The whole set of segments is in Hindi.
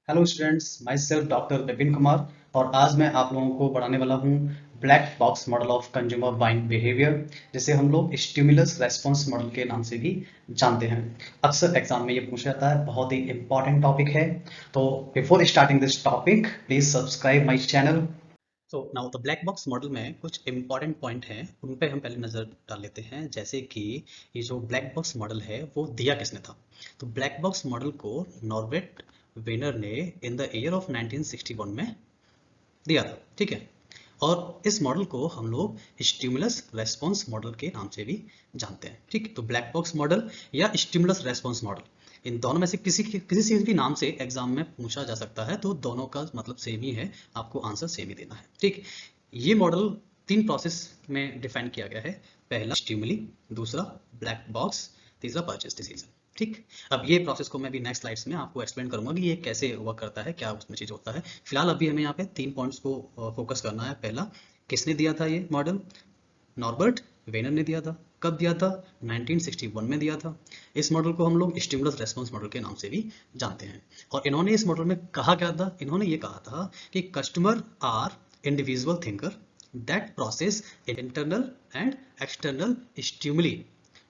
Hello students, my self doctor Vipin Kumar. और आज मैं आप लोगों को पढ़ाने वाला हूँ black box model of consumer buying behaviour, जिसे हम लोग स्टिमुलस रेस्पॉन्स मॉडल के नाम से भी जानते हैं। अक्सर एग्जाम में ये पूछा जाता है, बहुत ही इंपॉर्टेंट टॉपिक है। तो before starting this topic, please subscribe my channel. तो now the black box model में कुछ इंपॉर्टेंट पॉइंट हैं, उन पे हम पहले नज़र डाल लेते हैं। जैसे कि ये जो ब्लैक बॉक्स मॉडल है वो दिया किसने था। तो ब्लैक बॉक्स मॉडल को नॉर्बर्ट वेनर ने इन द ईयर ऑफ 1961 में दिया था। ठीक है। और इस मॉडल को हम लोग स्टिमुलस रेस्पॉन्स मॉडल के नाम से भी जानते हैं। ठीक, तो ब्लैक बॉक्स मॉडल या स्टिमुलस रेस्पॉन्स मॉडल, इन दोनों में से किसी भी नाम से एग्जाम में पूछा जा सकता है, तो दोनों का मतलब सेम ही है, आपको आंसर सेम ही देना है। ठीक, ये मॉडल तीन प्रोसेस में डिफाइन किया गया है। पहला स्टिमुली, दूसरा ब्लैक बॉक्स, तीसरा परचेस डिसीजन। ठीक, अब ये प्रोसेस को मैं भी नेक्स्ट स्लाइड्स में आपको एक्सप्लेन करूंगा कि ये कैसे वर्क करता है, क्या उसमें चीज होता है। फिलहाल अभी हमें यहाँ पे तीन पॉइंट्स को फोकस करना है। पहला, किसने दिया था ये मॉडल। नॉर्बर्ट वेनर ने दिया था। कब दिया था? 1961 में दिया था। इस मॉडल को हम लोग स्टिमुलस रेस्पॉन्स मॉडल के नाम से भी जानते हैं। और इन्होंने इस मॉडल में कहा क्या था? इन्होंने ये कहा था कि customer are individual thinker that process internal and external stimuli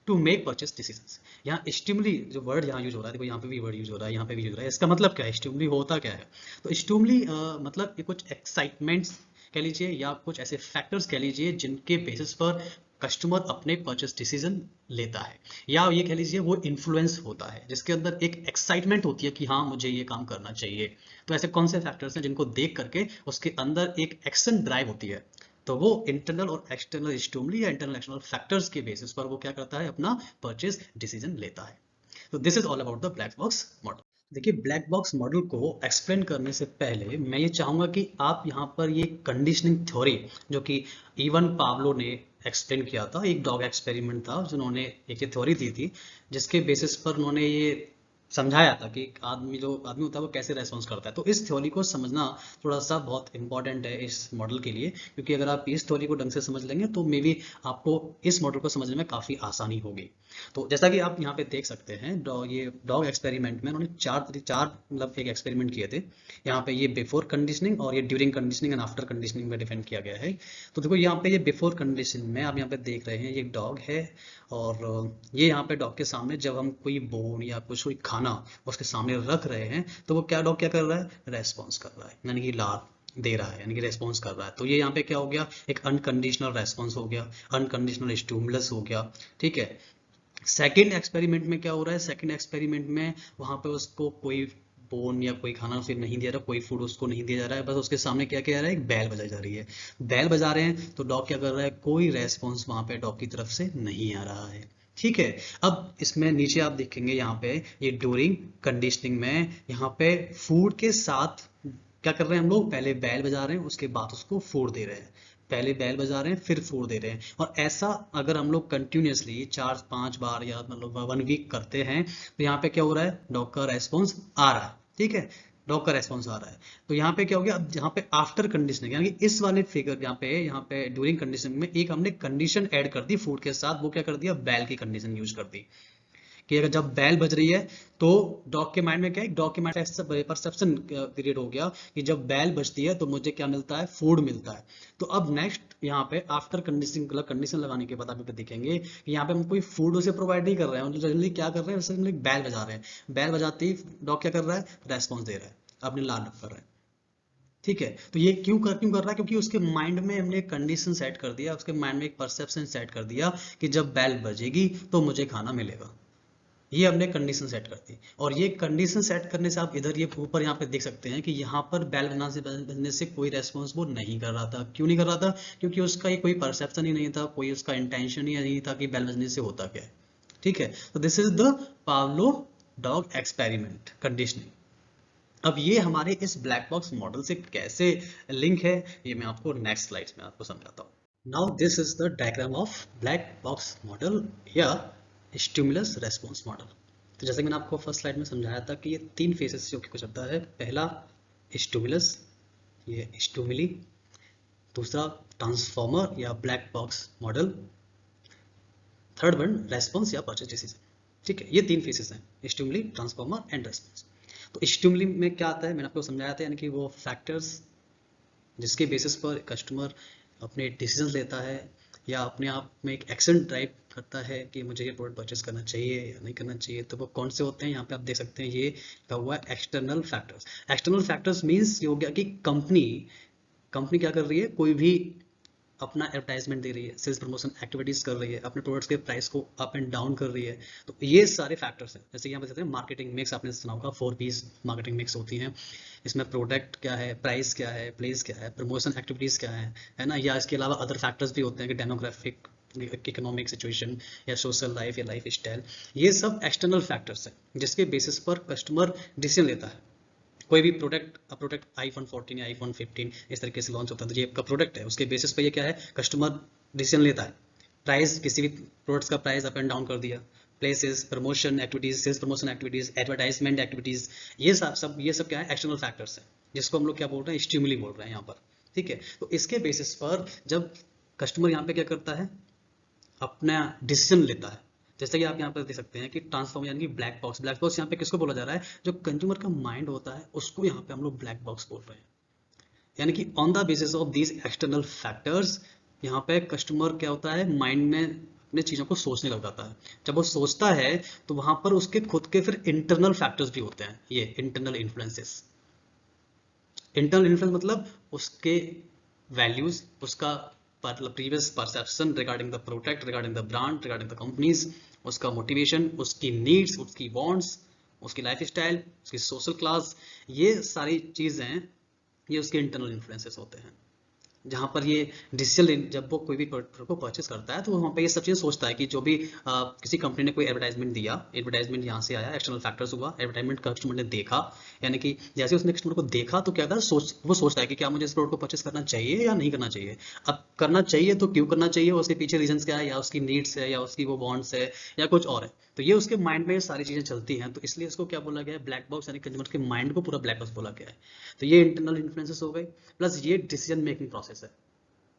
to make purchase decisions. यहाँ स्टिमुली जो वर्ड यहाँ यूज हो रहा है, देखो यहाँ पे भी वर्ड यूज हो रहा है, यहाँ पे भी यूज हो रहा है। इसका मतलब क्या है? स्टिमुली होता क्या है? तो स्टिमुली मतलब ये कुछ एक्साइटमेंट्स कह लीजिए, या कुछ ऐसे फैक्टर्स कह लीजिए जिनके बेसिस पर कस्टमर अपने परचेस डिसीजन लेता है, या ये कह लीजिए वो इन्फ्लुएंस होता है, जिसके अंदर एक एक्साइटमेंट होती है कि हाँ मुझे ये काम करना चाहिए। तो ऐसे कौन से फैक्टर्स हैं जिनको देख करके उसके अंदर एक एक्शन ड्राइव होती है। तो वो इंटरनल और एक्सटर्नल स्टिमुली या इंटरनल एक्सटर्नल फैक्टर्स के बेसिस पर वो क्या करता है? अपना परचेज डिसीजन लेता है। तो this is all about the black box model. देखिए, ब्लैक बॉक्स मॉडल को एक्सप्लेन करने से पहले मैं ये चाहूंगा कि आप यहाँ पर ये कंडीशनिंग थ्योरी, जो कि इवन पावलो ने एक्सप्लेन किया था, एक डॉग एक्सपेरिमेंट था जिन्होंने एक ये थ्योरी दी थी, जिसके बेसिस पर उन्होंने ये समझाया था कि जो आदमी होता है वो कैसे रेस्पॉन्स करता है। तो इस थ्योरी को समझना थोड़ा सा बहुत इंपॉर्टेंट है इस मॉडल के लिए, क्योंकि अगर आप इस थ्योरी को ढंग से समझ लेंगे तो मे बी आपको इस मॉडल को समझने में काफ़ी आसानी होगी। तो जैसा कि आप यहाँ पे देख सकते हैं, ये डॉग एक्सपेरिमेंट में उन्होंने चार मतलब एक एक्सपेरिमेंट किए थे। यहाँ पे ये बिफोर कंडीशनिंग और ये during conditioning and after conditioning में डिफाइन किया गया है। तो देखो यहाँ पे ये बिफोर कंडीशनिंग में आप यहाँ पे देख रहे हैं, ये डॉग है। और ये यहाँ पे डॉग के सामने जब हम कोई बोन या कुछ कोई खाना उसके सामने रख रहे हैं, तो वो क्या डॉग क्या कर रहा है? रेस्पॉन्स कर रहा है, यानी कि लार दे रहा है, यानी कि रेस्पॉन्स कर रहा है। तो ये यहाँ पे क्या हो गया? एक अनकंडीशनल रेस्पॉन्स हो गया, अनकंडीशनल स्टिमुलस हो गया। ठीक है। सेकंड एक्सपेरिमेंट में क्या हो रहा है? सेकंड एक्सपेरिमेंट में वहां पे उसको कोई बोन या कोई खाना उसे नहीं दिया रहा, कोई फूड उसको नहीं दिया जा रहा है, बस उसके सामने क्या किया जा रहा है? एक बैल बजाई जा रही है। बैल बजा रहे हैं तो डॉग क्या कर रहा है? कोई रेस्पॉन्स वहां पे डॉग की तरफ से नहीं आ रहा है। ठीक है। अब इसमें नीचे आप देखेंगे, यहाँ पे ये ड्यूरिंग कंडीशनिंग में यहाँ पे फूड के साथ क्या कर रहे हैं हम लोग? पहले बैल बजा रहे हैं, उसके बाद उसको फूड दे रहे हैं। पहले बैल बजा रहे हैं, फिर फूड दे रहे हैं। और ऐसा अगर हम लोग कंटिन्यूसली 4-5 बार या मतलब 1 वीक करते हैं, तो यहाँ पे क्या हो रहा है? डॉग का रेस्पॉन्स आ रहा है। ठीक है, डॉग का रेस्पॉन्स आ रहा है। तो यहाँ पे क्या हो गया? अब यहाँ पे आफ्टर कंडीशनिंग, यानी कि इस वाले फिगर यहाँ पे ड्यूरिंग कंडीशनिंग में एक हमने कंडीशन ऐड कर दी फूड के साथ। वो क्या कर दिया? बैल की कंडीशन यूज कर दी, कि अगर जब बैल बज रही है तो डॉग के माइंड में क्या है? डॉग के माइंड में परसेप्शन क्रिएट हो गया कि जब बैल बजती है तो मुझे क्या मिलता है? फूड मिलता है। तो अब नेक्स्ट यहाँ पे आफ्टर कंडीशनिंग कंडीशन लगाने के बाद आप देखेंगे कि यहाँ पे हम कोई फूड उसे प्रोवाइड नहीं कर रहे हैं, मतलब जनरली क्या कर रहे हैं? जैसे हम लोग बैल बजा रहे हैं, बैल बजाते ही डॉग क्या कर रहा है? रेस्पॉन्स दे रहा है, अपने लाड कर रहा है। ठीक है। तो ये क्यों कर रहा है? क्योंकि उसके माइंड में हमने एक कंडीशन सेट कर दिया, उसके माइंड में एक परसेप्शन सेट कर दिया कि जब बैल बजेगी तो मुझे खाना मिलेगा। ये हमने कंडीशन सेट कर दी। और ये कंडीशन सेट करने से आप इधर ये ऊपर यहाँ पे देख सकते हैं कि यहाँ पर बैल बनने से कोई रेस्पॉन्स वो नहीं कर रहा था। क्यों नहीं कर रहा था? क्योंकि उसका ये कोई परसेप्शन ही नहीं था, कोई उसका इंटेंशन ही नहीं था कि बैल बजने से होता क्या है। ठीक है। तो this is the Pavlov dog experiment conditioning. अब ये हमारे इस ब्लैक बॉक्स मॉडल से कैसे लिंक है, ये मैं आपको नेक्स्ट स्लाइड्स में आपको समझाता हूँ। Now this is the diagram of black box model या स्टिमुलस रेस्पॉन्स मॉडल। तो जैसे कि मैंने आपको फर्स्ट स्लाइड में समझाया था कि ये तीन फेजेस से होकर गुजरता है। पहला स्टिमुलस, ये स्टिमुली। दूसरा ट्रांसफॉर्मर या black box model. Third one response या परचेज डिसीजन। ठीक है, ये तीन फेजेस हैं, स्टिमुली, ट्रांसफॉर्मर एंड रेस्पॉन्स। तो स्टिमुली में क्या आता है, मैंने आपको समझाया था, यानी कि वो फैक्टर्स जिसके बेसिस पर कस्टमर अपने डिसीजन लेता है या अपने आप में एक एक्शन ड्राइव करता है कि मुझे ये प्रोडक्ट परचेस करना चाहिए या नहीं करना चाहिए। तो वो कौन से होते हैं, यहाँ पे आप देख सकते हैं ये लिखा हुआ है external factors. External factors means ये हो गया कि कंपनी क्या कर रही है, कोई भी अपना एडवर्टाइजमेंट दे रही है, सेल्स प्रमोशन एक्टिविटीज कर रही है, अपने प्रोडक्ट्स के प्राइस को अप एंड डाउन कर रही है। तो ये सारे फैक्टर्स हैं। जैसे कि यहाँ पे देखते हैं मार्केटिंग मिक्स, आपने सुना होगा 4 पीस मार्केटिंग मिक्स होती हैं। इसमें प्रोडक्ट क्या है, प्राइस क्या है, प्लेस क्या है, प्रमोशन एक्टिविटीज क्या है ना। या इसके अलावा अदर फैक्टर्स भी होते हैं कि डेमोग्राफिक, इकोनॉमिक सिचुएशन या सोशल लाइफ या लाइफ स्टाइल। ये सब एक्सटर्नल फैक्टर्स हैं जिसके बेसिस पर कस्टमर डिसीजन लेता है। कोई भी प्रोडक्ट आईफोन 14 या आईफोन 15 इस तरीके से लॉन्च होता है, तो ये आपका प्रोडक्ट है, उसके बेसिस पे ये क्या है, कस्टमर डिसीजन लेता है। प्राइस, किसी भी प्रोडक्ट्स का प्राइस अप एंड डाउन कर दिया। Places, promotion activities, sales promotion activities, advertisement activities, ये सब क्या है, एक्सटर्नल फैक्टर्स है, जिसको हम लोग क्या बोल रहे हैं, स्टिमुली बोल रहे हैं यहाँ पर। ठीक है, तो इसके बेसिस पर जब कस्टमर यहाँ पे क्या करता है, अपना डिसीजन लेता है। जैसे कि आप यहाँ पर देख सकते हैं कि ट्रांसफॉर्म यानी कि ब्लैक बॉक्स यहाँ पे किसको बोला जा रहा है, जो कंज्यूमर का माइंड होता है उसको यहाँ पे हम लोग ब्लैक बॉक्स बोल रहे हैं। यानी कि on the basis of these external factors यहाँ पे कस्टमर क्या होता है, माइंड में अपने चीजों को सोचने लग जाता है। जब वो सोचता है तो वहां पर उसके खुद के फिर इंटरनल फैक्टर्स भी होते हैं, ये इंटरनल इन्फ्लुएंसेस। इंटरनल इन्फ्लुएंस मतलब उसके वैल्यूज, उसका previous perception regarding the product, regarding the brand, regarding the companies, उसका मोटिवेशन, उसकी नीड्स, उसकी वांट्स, उसकी लाइफ स्टाइल, उसकी सोशल क्लास, ये सारी चीजें, ये उसके इंटरनल इन्फ्लुएंसेस होते हैं। जहाँ पर ये डिसीजन, जब वो कोई भी प्रोडक्ट को परचेस करता है तो वहाँ पे ये सब चीज़ सोचता है कि जो भी किसी कंपनी ने कोई एडवर्टाइजमेंट दिया, एडवर्टाइजमेंट यहाँ से आया, एक्सटर्नल फैक्टर्स हुआ, एडवर्टाइजमेंट कस्टमर ने देखा, यानी कि जैसे उसने कस्टमर को देखा तो क्या था, वो सोचता है कि क्या मुझे इस प्रोडक्ट को परचेस करना चाहिए या नहीं करना चाहिए। अब करना चाहिए तो क्यों करना चाहिए, उसके पीछे रीजंस क्या है, या उसकी नीड्स है, या उसकी वो वांट्स है, या कुछ और है। तो ये उसके माइंड में सारी चीज़ें चलती हैं, तो इसलिए इसको क्या बोला गया है, ब्लैक बॉक्स, यानी कंज्यूमर के माइंड को पूरा ब्लैक बॉक्स बोला गया है। तो ये इंटरनल इन्फ्लुएंसेस हो गए, प्लस ये डिसीजन मेकिंग प्रोसेस है,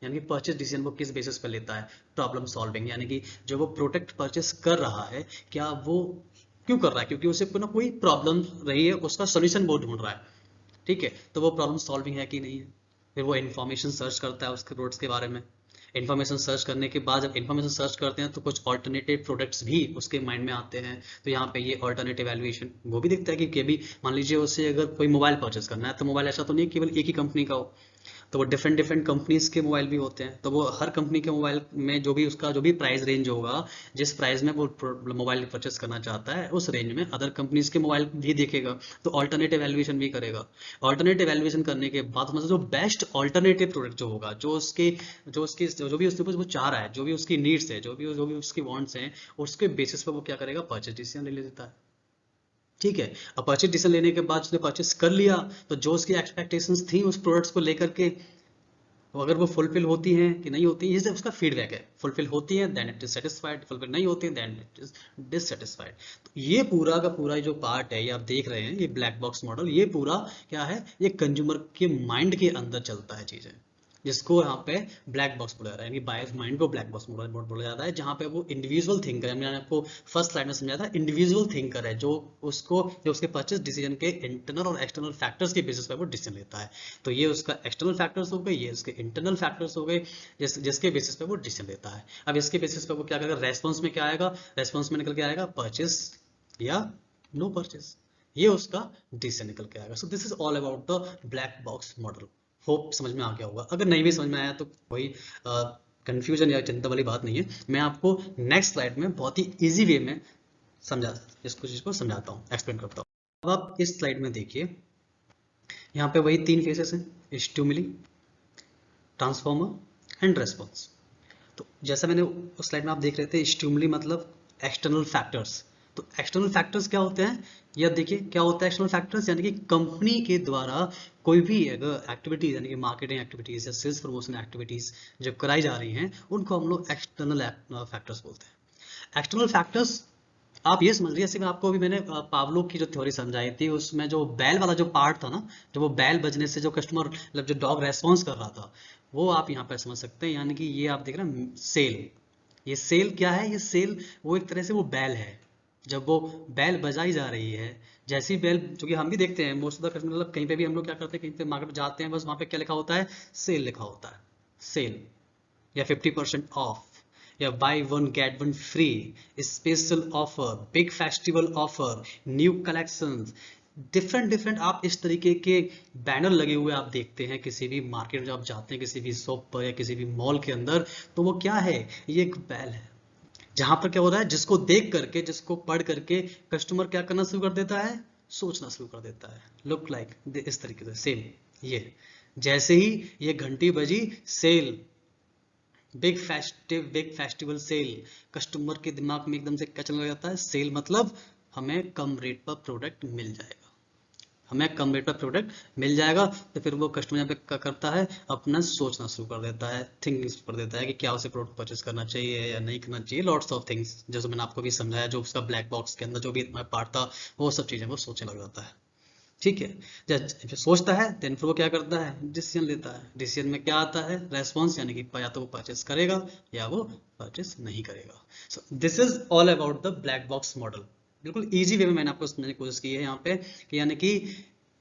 यानी कि परचेस डिसीजन वो किस बेसिस पर लेता है, प्रॉब्लम सॉल्विंग, यानी कि जो वो प्रोडक्ट परचेस कर रहा है क्या वो क्यों कर रहा है, क्योंकि उसे कोई प्रॉब्लम रही है, उसका सोल्यूशन वो ढूंढ रहा है। ठीक है, तो वो प्रॉब्लम सॉल्विंग है कि नहीं है। फिर वो इन्फॉर्मेशन सर्च करता है उसके प्रोडक्ट्स के बारे में। इन्फॉर्मेशन सर्च करने के बाद जब इन्फॉर्मेशन सर्च करते हैं तो कुछ ऑल्टरनेटिव प्रोडक्ट्स भी उसके माइंड में आते हैं। तो यहाँ पे ये ऑल्टरनेटिव वैल्यूएशन वो भी दिखता है कि भी मान लीजिए उसे अगर कोई मोबाइल परचेस करना है, तो मोबाइल ऐसा तो नहीं केवल एक ही कंपनी का हो, तो वो डिफरेंट डिफरेंट कंपनीज के मोबाइल भी होते हैं। तो वो हर कंपनी के मोबाइल में जो भी प्राइस रेंज होगा, जिस प्राइस में वो मोबाइल परचेस करना चाहता है, उस रेंज में अदर कंपनीज के मोबाइल भी देखेगा, तो ऑल्टरनेटिव वैल्यूएशन भी करेगा। ऑल्टरनेटिव वैल्यूएशन करने के बाद मतलब जो बेस्ट ऑल्टरनेटिव प्रोडक्ट जो होगा, जो भी उसके ऊपर वो चाह रहा है, जो भी उसकी नीड्स है, जो भी उसकी वांट्स हैं, उसके बेसिस पर वो क्या करेगा, परचेस डिसीजन ले लेता है। ठीक है, अब परचेज डिसीजन लेने के बाद उसने परचेस कर लिया, तो जो उसकी एक्सपेक्टेशंस थी उस प्रोडक्ट्स को लेकर के, तो अगर वो फुलफिल होती हैं कि नहीं होती, ये उसका फीडबैक है। फुलफिल होती है then it is satisfied, fulfil नहीं होती है देन इट इज डिससेटिस्फाइड। तो ये पूरा का पूरा जो पार्ट है, ये आप देख रहे हैं, ये ब्लैक बॉक्स मॉडल, ये पूरा क्या है, ये कंज्यूमर के माइंड के अंदर चलता है चीजें, जिसको यहाँ पे ब्लैक बॉक्स बोला जा रहा है, यानी बायर्स माइंड को ब्लैक बॉक्स मॉडल बोला जाता है, जहाँ पे वो इंडिविजुअल थिंकर है। मैंने आपको फर्स्ट स्लाइड में समझाया था, इंडिविजुअल थिंकर है, जो उसके परचेस डिसीजन के इंटरनल और एक्सटर्नल फैक्टर्स के बेसिस पर वो डिसीजन लेता है। तो ये उसका एक्सटर्नल फैक्टर्स हो गए, ये उसके इंटरनल फैक्टर्स हो गए, जिसके बेसिस पे वो डिसीजन लेता है। अब इसके बेसिस पे वो क्या करेगा, रेस्पॉन्स में क्या आएगा, रेस्पॉन्स में निकल के आएगा परचेस या नो परचेस, ये उसका डिसीजन निकल के आएगा। So this is all about the black box model. Hope समझ में आ गया होगा। अगर नहीं भी समझ में आया तो कोई कंफ्यूजन या चिंता वाली बात नहीं है, मैं आपको नेक्स्ट स्लाइड में बहुत ही इजी वे में इसको चीज को समझाता हूँ, एक्सप्लेन करता हूँ। अब आप इस स्लाइड में देखिए, यहाँ पे वही 3 फेसेस हैं, स्टिमुली, ट्रांसफॉर्मर एंड रेस्पॉन्स। तो जैसा मैंने उस स्लाइड में आप देख रहे थे, स्टिमुली मतलब एक्सटर्नल फैक्टर्स। तो एक्सटर्नल फैक्टर्स क्या होते हैं, या देखिए क्या होता है एक्सटर्नल फैक्टर्स, यानी कि कंपनी के द्वारा कोई भी अगर एक्टिविटीज, यानी कि मार्केटिंग एक्टिविटीज या सेल्स प्रमोशन एक्टिविटीज जो कराई जा रही हैं, उनको हम लोग एक्सटर्नल फैक्टर्स बोलते हैं। एक्सटर्नल फैक्टर्स आप ये समझ लीजिए, जैसे मैं आपको अभी मैंने पावलो की जो थ्योरी समझाई थी, उसमें जो बैल वाला जो पार्ट था ना, जो वो बैल बजने से जो कस्टमर मतलब जो डॉग रेस्पॉन्स कर रहा था, वो आप यहाँ पर समझ सकते हैं। यानी कि ये आप देख रहे हैं सेल, ये सेल क्या है, ये सेल वो एक तरह से वो बैल है, जब वो बेल बजाई जा रही है, जैसी बेल, जो कि हम भी देखते हैं मोस्ट ऑफ द कस्टमर, मतलब कहीं पे भी हम लोग क्या करते हैं, कहीं पे मार्केट में जाते हैं, बस वहाँ पे क्या लिखा होता है, सेल लिखा होता है, सेल या 50% ऑफ या by one get one free, special offer, big festival offer, new collections, different different आप इस तरीके के बैनर लगे हुए आप देखते हैं किसी भी मार्केट में जब आप जाते हैं, किसी भी शॉप पर या किसी भी मॉल के अंदर, तो वो क्या है, ये एक बैल है, जहां पर क्या हो रहा है, जिसको देख करके, जिसको पढ़ करके कस्टमर क्या करना शुरू कर देता है, सोचना शुरू कर देता है, लुक लाइक इस तरीके से सेल। ये जैसे ही ये घंटी बजी, sale, big festival sale, customer के दिमाग में एकदम से क्या चलने लग जाता है, सेल मतलब हमें कम रेट पर प्रोडक्ट मिल जाएगा, हमें कम रेट पर प्रोडक्ट मिल जाएगा। तो फिर वो कस्टमर यहाँ पे क्या करता है, अपना सोचना शुरू कर देता है, थिंकिंग शुरू कर देता है कि क्या उसे प्रोडक्ट परचेस करना चाहिए या नहीं करना चाहिए, लॉट्स ऑफ थिंग्स, जैसे मैंने आपको भी समझाया, जो उसका ब्लैक बॉक्स के अंदर जो भी पार्ट था, वो सब चीज़ें वो सोचने लग जाता है। ठीक है, जब सोचता है देन फिर वो क्या करता है, डिसीजन लेता है। डिसीजन में क्या आता है, रेस्पॉन्स, यानी कि या तो वो परचेस करेगा या वो परचेस नहीं करेगा। So this is all about the black box model. बिल्कुल इजी वे में मैंने आपको समझाने की कोशिश की है यहाँ पे कि यानी कि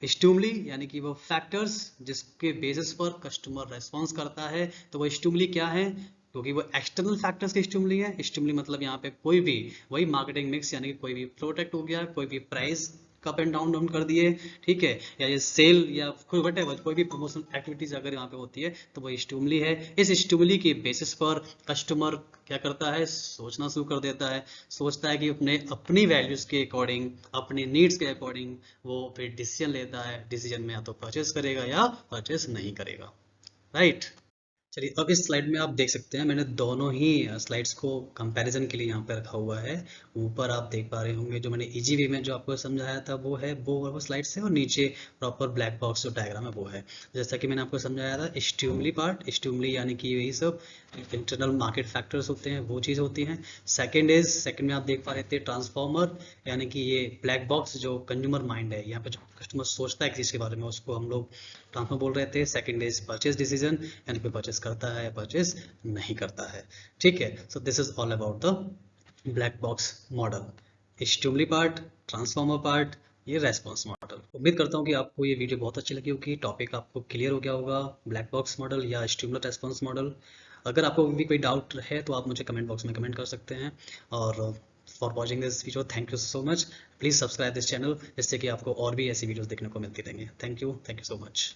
स्टिमुली, यानी कि वो फैक्टर्स जिसके बेसिस पर कस्टमर रेस्पॉन्स करता है। तो वो स्टिमुली क्या है, क्योंकि वो एक्सटर्नल फैक्टर्स की स्टिमुली है। स्टिमुली मतलब यहाँ पे कोई भी, वही मार्केटिंग मिक्स, यानी कि कोई भी प्रोडक्ट हो गया, कोई भी price up and down down कर दिए, ठीक है, या ये सेल या कोई वटेवर, कोई भी प्रमोशन एक्टिविटीज अगर यहाँ पे होती है तो वो स्टिमुली है। इस स्टिमुली के बेसिस पर कस्टमर क्या करता है, सोचना शुरू कर देता है, सोचता है कि अपनी वैल्यूज के अकॉर्डिंग, अपनी नीड्स के अकॉर्डिंग वो फिर डिसीजन लेता है। डिसीजन में या तो परचेस करेगा या परचेस नहीं करेगा, राइट। चलिए अब इस स्लाइड में आप देख सकते हैं, मैंने दोनों ही स्लाइड्स को कंपैरिजन के लिए यहाँ पे रखा हुआ है। ऊपर आप देख पा रहे होंगे जो मैंने इजी वे में जो आपको समझाया था वो है, वो स्लाइड्स है, और नीचे प्रॉपर ब्लैक बॉक्स जो डायग्राम है वो है। जैसा कि मैंने आपको समझाया था, स्टिमुली पार्ट, स्टिमुली यानी कि यही सब इंटरनल मार्केट फैक्टर्स होते हैं, वो चीज़ होती हैं। सेकंड में आप देख पा रहे थे ट्रांसफॉर्मर, यानी कि ये ब्लैक बॉक्स जो कंज्यूमर माइंड है, यहाँ पे जो कस्टमर सोचता है किसी चीज़ के बारे में, उसको हम लोग ट्रांसफॉर्मर बोल रहे थे। सेकंड इज परचेज डिसीजन, यानी कोई परचेस करता है या परचेस नहीं करता है, ठीक है। So this is all about the black box model, stimuli part, transformer part, ये रेस्पॉन्स मॉडल। उम्मीद करता हूँ कि आपको ये वीडियो बहुत अच्छी लगी होगी, टॉपिक आपको क्लियर हो गया होगा, ब्लैक बॉक्स मॉडल या स्टिमुलर रेस्पॉन्स मॉडल। अगर आपको भी कोई डाउट है तो आप मुझे कमेंट बॉक्स में कमेंट कर सकते हैं। और for watching this video thank you so much. Please subscribe this channel, जिससे कि आपको और भी ऐसी वीडियोस देखने को मिलती रहेंगी। Thank you so much.